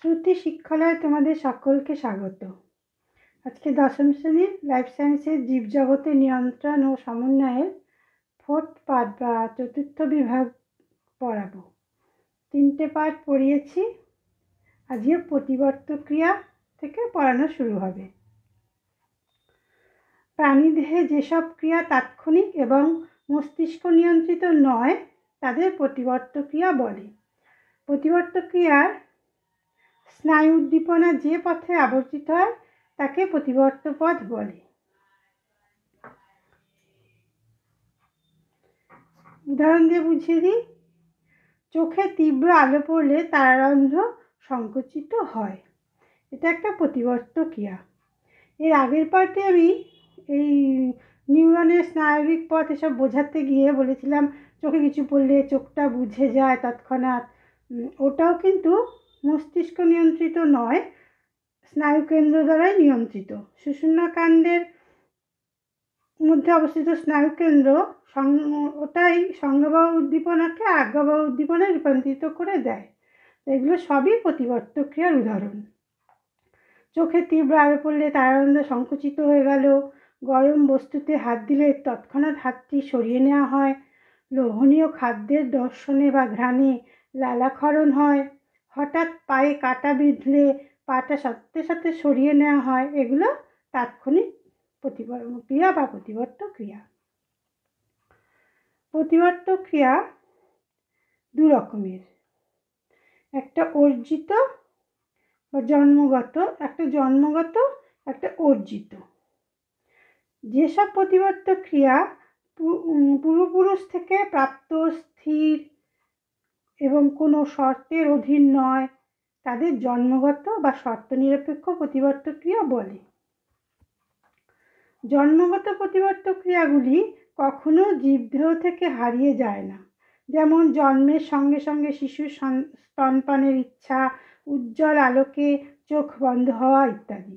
শ্রুতি শিক্ষালয়ে তোমাদের সকলকে স্বাগত। আজকে দশম শ্রেণীর লাইফ সায়েন্সের জীবজগতের নিয়ন্ত্রণ ও সমন্বয়ের ফোর্থ পার্ট বা চতুর্থ বিভাগ পড়াবো। 3টে পার্ট পড়িয়েছি। আজকে প্রতিবর্ত ক্রিয়া থেকে পড়ানো শুরু হবে। প্রাণীদেহে যেসব ক্রিয়া তাৎক্ষণিক এবং মস্তিষ্ক নিয়ন্ত্রিত নয় তাদের প্রতিবর্ত ক্রিয়া বলে। প্রতিবর্ত ক্রিয়ার স্নায়ু উদ্দীপনা যে পথে আবর্তিত হয় তাকে প্রতিবর্ত পথ বলে। উদাহরণ দিয়ে বুঝিয়ে দিই। চোখে তীব্র আলো পড়লে তারারন্ধ্র সংকুচিত হয়, এটা একটা প্রতিবর্ত ক্রিয়া। এর আগের পার্টে আমি এই নিউরনের স্নায়বিক পথ এসব বোঝাতে গিয়ে বলেছিলাম চোখে কিছু পড়লে চোখটা বুঝে যায় তৎক্ষণাৎ। ওটাও কিন্তু মস্তিষ্ক নিয়ন্ত্রিত নয়, স্নায়ুকেন্দ্র দ্বারাই নিয়ন্ত্রিত। সুষুম্নাকাণ্ডের মধ্যে অবস্থিত স্নায়ুকেন্দ্র ওটাই সংজ্ঞাবাহু উদ্দীপনাকে আজ্ঞাবাহু উদ্দীপনায় রূপান্তরিত করে দেয়। এগুলো সবই প্রতিবর্ত ক্রিয়ার উদাহরণ। চোখে তীব্র আলো পড়লে তারারন্ধ্র সংকুচিত হয়ে গেল, গরম বস্তুতে হাত দিলে তৎক্ষণাৎ হাতটি সরিয়ে নেওয়া হয়, লোভনীয় খাদ্যের দর্শনে বা ঘ্রাণে লালাক্ষরণ হয়, হঠাৎ পায়ে কাঁটা বিঁধলে পাটা সাথে সাথে সরিয়ে নেওয়া হয়। এগুলো তাৎক্ষণিক ক্রিয়া বা প্রতিবর্ত ক্রিয়া। প্রতিবর্ত ক্রিয়া দু রকমের, একটা অর্জিত বা জন্মগত, একটা অর্জিত। যেসব প্রতিবর্ত ক্রিয়া পূর্বপুরুষ থেকে প্রাপ্ত, স্থির এবং কোনো শর্তের অধীন নয় তাদের জন্মগত বা শর্ত নিরপেক্ষ প্রতিবর্ত ক্রিয়া বলে। জন্মগত প্রতিবর্ত ক্রিয়াগুলি কখনো জীবদেহ থেকে হারিয়ে যায় না, যেমন জন্মের সঙ্গে সঙ্গে শিশুর স্তনপানের ইচ্ছা, উজ্জ্বল আলোকে চোখ বন্ধ হওয়া ইত্যাদি।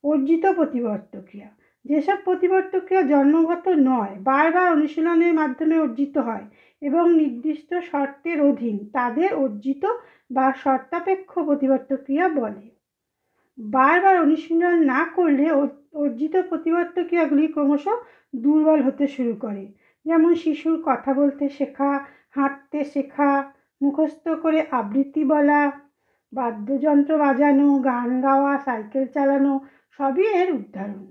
অর্জিত প্রতিবর্ত ক্রিয়া, যেসব প্রতিবর্ত ক্রিয়া জন্মগত নয়, বারবার অনুশীলনের মাধ্যমে অর্জিত হয় এবং নির্দিষ্ট শর্তের অধীন, তাদের অর্জিত বা শর্তাপেক্ষ প্রতিবর্ত ক্রিয়া বলে। বারবার অনুশীলন না করলে অর্জিত প্রতিবর্ত ক্রিয়াগুলি ক্রমশ দুর্বল হতে শুরু করে, যেমন শিশুর কথা বলতে শেখা, হাঁটতে শেখা, মুখস্থ করে আবৃত্তি বলা, বাদ্যযন্ত্র বাজানো, গান গাওয়া, সাইকেল চালানো সবই এর উদাহরণ।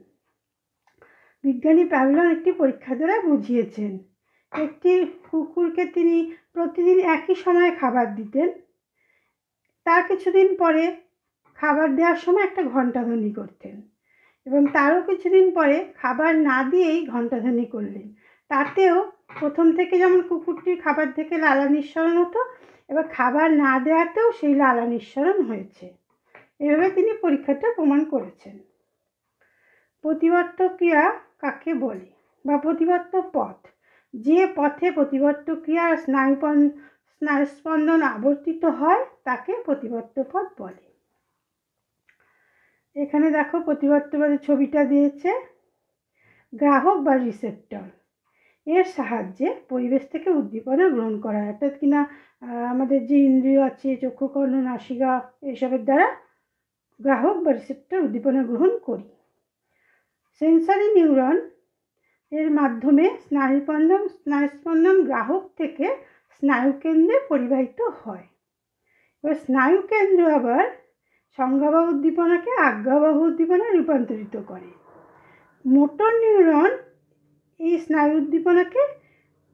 বিজ্ঞানী প্যাভলভ একটি পরীক্ষা দ্বারা বুঝিয়েছেন। একটি কুকুরকে তিনি প্রতিদিন একই সময়ে খাবার দিতেন। তার কিছুদিন পরে খাবার দেওয়ার সময় একটা ঘণ্টাধ্বনি করতেন এবং তারও কিছুদিন পরে খাবার না দিয়েই ঘণ্টাধ্বনি করলেন। তাতেও প্রথম থেকে যেমন কুকুরটির খাবার থেকে লালা নিঃসরণ হতো, এবার খাবার না দেওয়াতেও সেই লালা নিঃসরণ হয়েছে। এভাবে তিনি পরীক্ষাটা প্রমাণ করেছেন। প্রতিবর্ত ক্রিয়া কাকে বলে বা প্রতিবর্ত পথ, যে পথে প্রতিবর্ত ক্রিয়ার স্নায়ুস্পন্দন আবর্তিত হয় তাকে প্রতিবর্ত পথ বলে। এখানে দেখো প্রতিবর্ত পথের ছবিটা দিয়েছে। গ্রাহক বা রিসেপ্টর, এর সাহায্যে পরিবেশ থেকে উদ্দীপনা গ্রহণ করা হয়, অর্থাৎ কিনা আমাদের যে ইন্দ্রিয় আছে চক্ষু, কর্ণ, নাসিকা, এসবের দ্বারা গ্রাহক বা রিসেপ্টর উদ্দীপনা গ্রহণ করি। সেন্সারি নিউরন এর মাধ্যমে স্নায়ুস্পন্দন গ্রাহক থেকে স্নায়ুকেন্দ্রে পরিবাহিত হয়। এবার স্নায়ুকেন্দ্র আবার সংজ্ঞাবাহু উদ্দীপনাকে আজ্ঞাবাহু উদ্দীপনায় রূপান্তরিত করে। মোটর নিউরন এই স্নায়ু উদ্দীপনাকে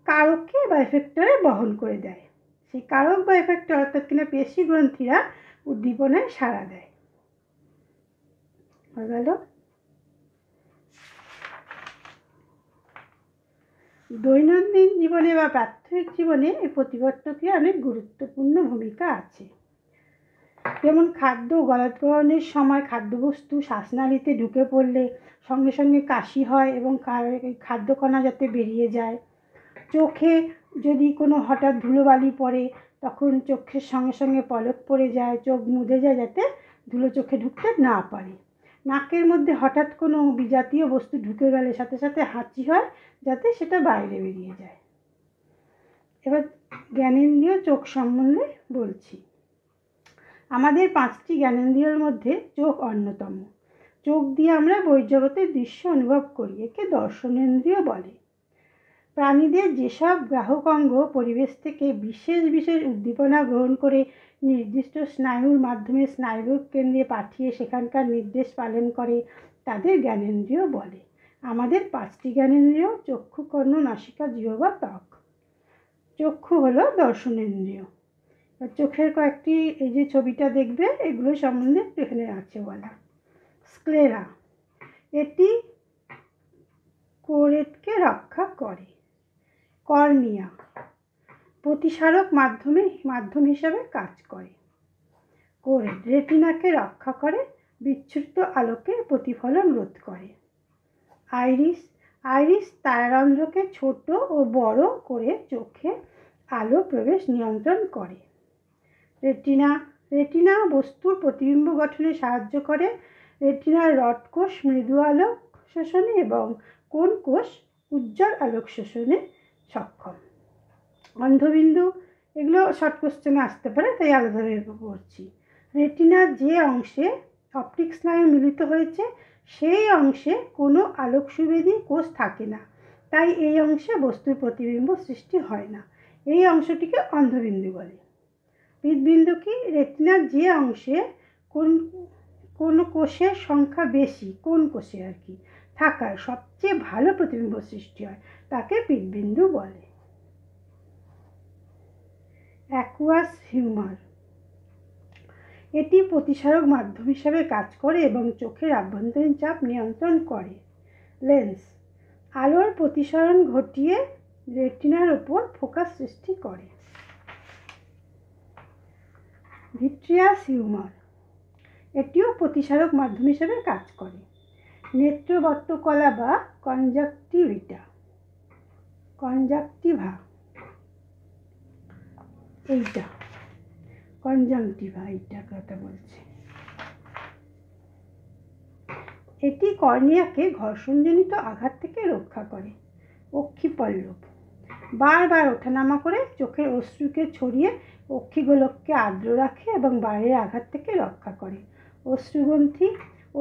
কারকে বা এফেক্টরে বহন করে দেয়। সেই কারক বা এফেক্টর অর্থাৎ কিনা পেশি গ্রন্থিরা উদ্দীপনায় সাড়া দেয়। হয়ে গেল। দৈনন্দিন জীবনে বা প্রাত্যহিক জীবনে এই প্রতিবর্ত ক্রিয়া অনেক গুরুত্বপূর্ণ ভূমিকা আছে। যেমন খাদ্য গলাধঃকরণের সময় খাদ্যবস্তু শ্বাসনালীতে ঢুকে পড়লে সঙ্গে সঙ্গে কাশি হয় এবং খাদ্যকণা যাতে বেরিয়ে যায়। চোখে যদি কোনো হঠাৎ ধুলোবালি পড়ে তখন চোখের সঙ্গে সঙ্গে পলক পড়ে যায়, চোখ মুদে যায় যাতে ধুলো চোখে ঢুকতে না পারে। নাকের মধ্যে হঠাৎ কোনো বিজাতীয় বস্তু ঢুকে গেলে সাথে সাথে হাঁচি হয় যাতে সেটা বাইরে বেরিয়ে যায়। এবার জ্ঞানেন্দ্রিয় চোখ সম্বন্ধে বলছি। আমাদের 5টি জ্ঞানেন্দ্রিয়ের মধ্যে চোখ অন্যতম। চোখ দিয়ে আমরা বহির্জগতের দৃশ্য অনুভব করি, একে দর্শনেন্দ্রিয় বলে। প্রাণীদের যেসব গ্রাহক অঙ্গ পরিবেশ থেকে বিশেষ বিশেষ উদ্দীপনা গ্রহণ করে নির্দিষ্ট স্নায়ুর মাধ্যমে স্নায়বিক কেন্দ্রে পাঠিয়ে সেখানকার নির্দেশ পালন করে তাদের জ্ঞানেন্দ্রিয় বলে। আমাদের 5টি জ্ঞানেন্দ্রিয় চক্ষু, কর্ণ, নাসিকা, জিহ্বা, ত্বক। চক্ষু হলো দর্শনেন্দ্রিয়। চোখের কয়েকটি এই যে ছবিটা দেখবে এগুলো সম্বন্ধে এখানে আছে বলা। স্ক্লেরা, এটি কোরেটকে রক্ষা করে। কর্নিয়া, প্রতিসারক মাধ্যম হিসাবে কাজ করে। কোরেট রেটিনাকে রক্ষা করে, বিচ্ছুরিত আলোকে প্রতিফলন রোধ করে। আইরিস তারারন্ধ্রকে ছোট ও বড় করে চোখে আলো প্রবেশ নিয়ন্ত্রণ করে। রেটিনা বস্তুর প্রতিবিম্ব গঠনে সাহায্য করে। রেটিনার রড কোষ মৃদু আলোক শোষণে এবং কোন কোষ উজ্জ্বল আলোক শোষণে সক্ষম। অন্ধবিন্দু, এগুলো শর্ট কোশ্চেনে আসতে পারে, তাই আলাদাভাবে পড়ছি। রেটিনার যে অংশে অপটিক স্নায়ু মিলিত হয়েছে সেই অংশে কোনো আলোক সুবেদী কোষ থাকে না, তাই এই অংশে বস্তুর প্রতিবিম্ব সৃষ্টি হয় না। এই অংশটিকে অন্ধবিন্দু বলে। হৃৎবিন্দু কি? রেটিনার যে অংশে কোন কোষের সংখ্যা বেশি, কোন কোষে আর কি থাকায় সবচেয়ে ভালো প্রতিবিম্ব সৃষ্টি হয় তাকে হৃৎবিন্দু বলে। অ্যাকুয়াস হিউমার, এটি প্রতিসারক মাধ্যম হিসাবে কাজ করে এবং চোখের আভ্যন্তরীণ চাপ নিয়ন্ত্রণ করে। লেন্স, আলোর প্রতিসরণ ঘটিয়ে রেটিনার ওপর ফোকাস সৃষ্টি করে। ভিট্রিয়াস হিউমার, এটিও প্রতিসারক মাধ্যম হিসাবে কাজ করে। নেত্রবত্তকলা বা কনজাংটিভা, এইটা কথা বলছে। এটি কর্নিয়াকে ঘর্ষণজনিত আঘাত থেকে রক্ষা করে। অক্ষিপল্লব, বারবার ওঠানামা করে চোখের অশ্রুকে ছড়িয়ে অক্ষিগোলককে আর্দ্র রাখে এবং বাইরের আঘাত থেকে রক্ষা করে। অশ্রুগ্রন্থি,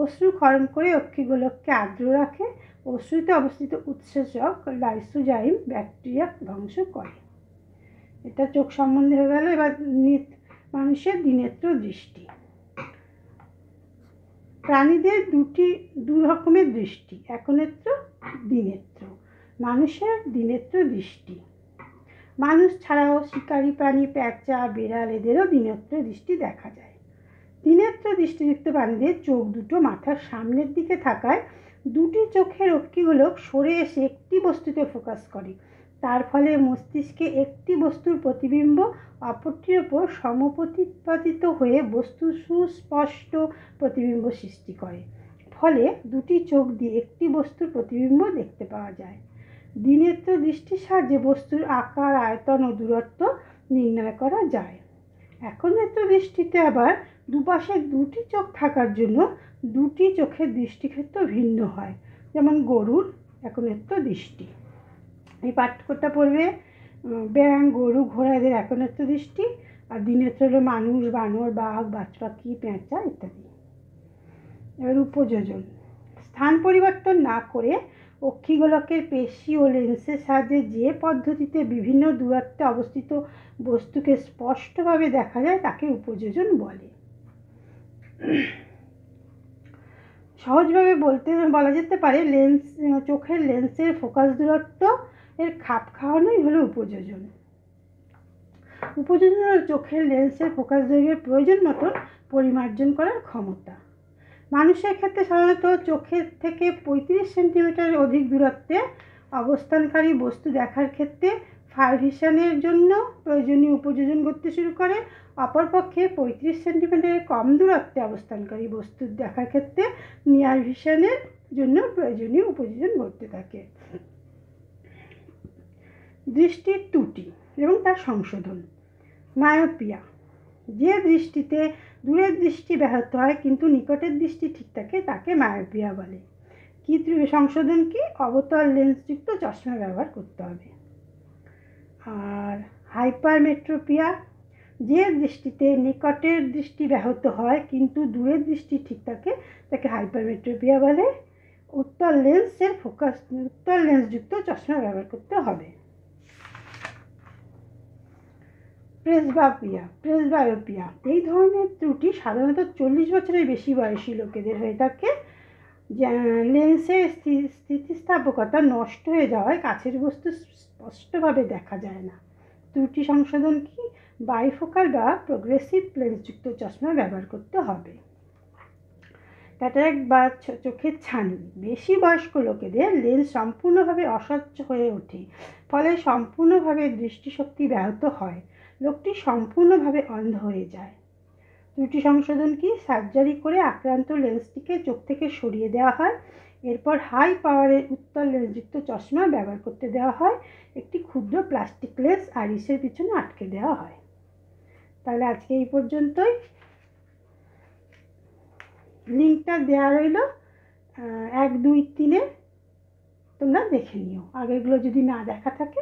অশ্রু ক্ষরণ করে অক্ষিগোলককে আর্দ্র রাখে। অশ্রুতে অবস্থিত উৎসেচক লাইসোজাইম ব্যাকটেরিয়া ধ্বংস করে। এটা চোখ সম্বন্ধে হয়ে গেল। এবার মানুষের দ্বিনেত্র দৃষ্টি। প্রাণীদের দু রকমের দৃষ্টি, একনেত্র, দ্বিনেত্র। মানুষের দ্বিনেত্র দৃষ্টি। মানুষ ছাড়াও শিকারী প্রাণী, প্যাঁচা, বিড়াল এদেরও দ্বিনেত্র দৃষ্টি দেখা যায়। দ্বিনেত্র দৃষ্টিযুক্ত প্রাণীদের চোখ দুটো মাথার সামনের দিকে থাকায় দুটি চোখের অক্ষিগোলক সরে এসে একটি বস্তুতে ফোকাস করে। তার ফলে মস্তিষ্কে একটি বস্তুর প্রতিবিম্ব অপরটির ওপর সমপ্রতিপাদিত হয়ে বস্তুর সুস্পষ্ট প্রতিবিম্ব সৃষ্টি করে। ফলে দুটি চোখ দিয়ে একটি বস্তুর প্রতিবিম্ব দেখতে পাওয়া যায়। দ্বিনেত্র দৃষ্টির সাহায্যে বস্তুর আকার, আয়তন ও দূরত্ব নির্ণয় করা যায়। একনেত্র দৃষ্টিতে আবার দুপাশে দুটি চোখ থাকার জন্য দুটি চোখের দৃষ্টিক্ষেত্র ভিন্ন হয়, যেমন গরুর একনেত্র দৃষ্টি। এই পার্থক্যটা পড়বে ব্যাঙ, গরু, ঘোড়া এদের একনেত্র দৃষ্টি, আর দ্বিনেত্র হলো মানুষ, বানর, বাঘ, বাজপাখি, পেঁচা ইত্যাদি। এবার উপযোজন, স্থান পরিবর্তন না করে অক্ষিগোলকের পেশি ও লেন্সের সাহায্যে যে পদ্ধতিতে বিভিন্ন দূরত্বে অবস্থিত বস্তুকে স্পষ্টভাবে দেখা যায় তাকে উপযোজন বলে। সহজভাবে বলা যেতে পারে চোখের লেন্সের ফোকাস দূরত্ব এর খাপ খাওয়ানোই হলো উপযোজন। উপযোজন হলো চোখের লেন্সের ফোকাস দৈর্ঘ্যের প্রয়োজন মতো পরিমার্জন করার ক্ষমতা। মানুষের ক্ষেত্রে সাধারণত চোখের থেকে 35 সেন্টিমিটারের অধিক দূরত্বে অবস্থানকারী বস্তু দেখার ক্ষেত্রে ফার ভিশনের জন্য প্রয়োজনীয় উপযোজন করতে শুরু করে। অপরপক্ষে 35 সেন্টিমিটারের কম দূরত্বে অবস্থানকারী বস্তু দেখার ক্ষেত্রে নিয়ার ভিশনের জন্য প্রয়োজনীয় উপযোজন ঘটতে থাকে। দৃষ্টির ত্রুটি এবং তার সংশোধন। মায়োপিয়া, যে দৃষ্টিতে দূরের দৃষ্টি ব্যাহত হয় কিন্তু নিকটের দৃষ্টি ঠিক থাকে তাকে মায়োপিয়া বলে। কি সংশোধন কি? অবতল লেন্সযুক্ত চশমা ব্যবহার করতে হবে। আর হাইপারমেট্রোপিয়া, যে দৃষ্টিতে নিকটের দৃষ্টি ব্যাহত হয় কিন্তু দূরের দৃষ্টি ঠিক থাকে তাকে হাইপারমেট্রোপিয়া বলে। উত্তল লেন্সযুক্ত চশমা ব্যবহার করতে হবে। প্রেসবায়োপিয়া এই ধরনের ত্রুটি সাধারণত 40 বছরের বেশি বয়সী লোকেদের হয়ে থাকে। লেন্সের স্থিতিস্থাপকতা নষ্ট হয়ে যাওয়ায় কাছের বস্তু স্পষ্টভাবে দেখা যায় না। ত্রুটি সংশোধন কি? বাইফোকাল বা প্রোগ্রেসিভ লেন্সযুক্ত চশমা ব্যবহার করতে হবে। ক্যাটারাক্ট বা চোখের ছানি বেশি বয়স্ক লোকেদের লেন্স সম্পূর্ণভাবে অস্বচ্ছ হয়ে ওঠে, ফলে সম্পূর্ণভাবে দৃষ্টিশক্তি ব্যাহত হয়, লোকটি সম্পূর্ণভাবে অন্ধ হয়ে যায়। ত্রুটি সংশোধন কি? সার্জারি করে আক্রান্ত লেন্সটিকে চোখ থেকে সরিয়ে দেওয়া হয়, এরপর হাই পাওয়ারের উত্তল লেন্সযুক্ত চশমা ব্যবহার করতে দেওয়া হয়। একটি ক্ষুদ্র প্লাস্টিক লেন্স আইরিসের পিছনে আটকে দেওয়া হয়। তাহলে আজকে এই পর্যন্তই। লিঙ্কটা দেওয়া রইল 1, 2, 3 তোমরা দেখে নিও। আগেরগুলো যদি না দেখা থাকে